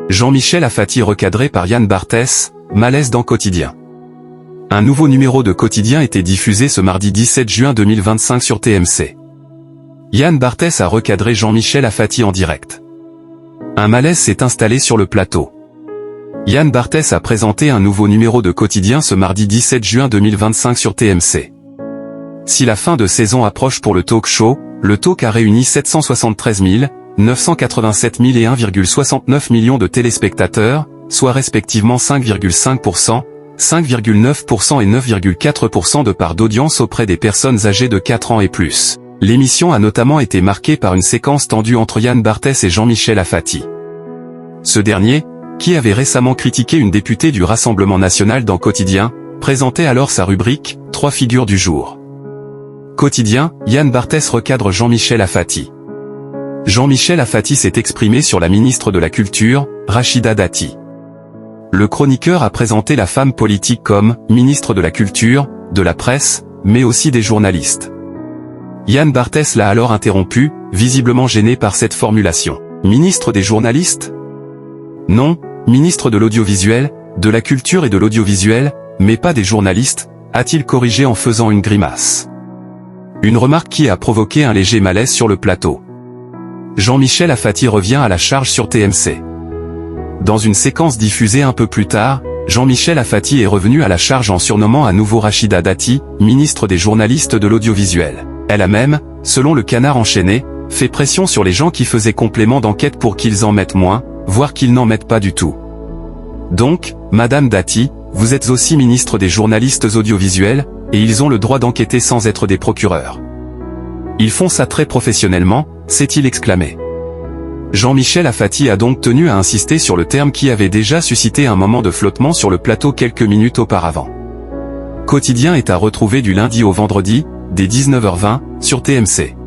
Jean-Michel Afati recadré par Yann Barthès, malaise dans Quotidien. Un nouveau numéro de Quotidien était diffusé ce mardi 17 juin 2025 sur TMC. Yann Barthès a recadré Jean-Michel Afati en direct. Un malaise s'est installé sur le plateau. Yann Barthès a présenté un nouveau numéro de Quotidien ce mardi 17 juin 2025 sur TMC. Si la fin de saison approche pour le talk show, le talk a réuni 773 000, 987 000 et 1,69 million de téléspectateurs, soit respectivement 5,5%, 5,9% et 9,4% de part d'audience auprès des personnes âgées de 4 ans et plus. L'émission a notamment été marquée par une séquence tendue entre Yann Barthès et Jean-Michel Afati. Ce dernier, qui avait récemment critiqué une députée du Rassemblement national dans Quotidien, présentait alors sa rubrique « 3 figures du jour ». Quotidien, Yann Barthès recadre Jean-Michel Afati. Jean-Michel Afati s'est exprimé sur la ministre de la Culture, Rachida Dati. Le chroniqueur a présenté la femme politique comme « ministre de la Culture, de la presse, mais aussi des journalistes ». Yann Barthès l'a alors interrompu, visiblement gêné par cette formulation. « Ministre des journalistes ?» Non, ministre de l'audiovisuel, de la culture et de l'audiovisuel, mais pas des journalistes, a-t-il corrigé en faisant une grimace. Une remarque qui a provoqué un léger malaise sur le plateau. Jean-Michel Afati revient à la charge sur TMC. Dans une séquence diffusée un peu plus tard, Jean-Michel Afati est revenu à la charge en surnommant à nouveau Rachida Dati, ministre des journalistes de l'audiovisuel. Elle a même, selon le Canard enchaîné, fait pression sur les gens qui faisaient complément d'enquête pour qu'ils en mettent moins, voire qu'ils n'en mettent pas du tout. Donc, Madame Dati, vous êtes aussi ministre des journalistes audiovisuels, et ils ont le droit d'enquêter sans être des procureurs. Ils font ça très professionnellement, s'est-il exclamé. Jean-Michel Afati a donc tenu à insister sur le terme qui avait déjà suscité un moment de flottement sur le plateau quelques minutes auparavant. Quotidien est à retrouver du lundi au vendredi, dès 19h20, sur TMC.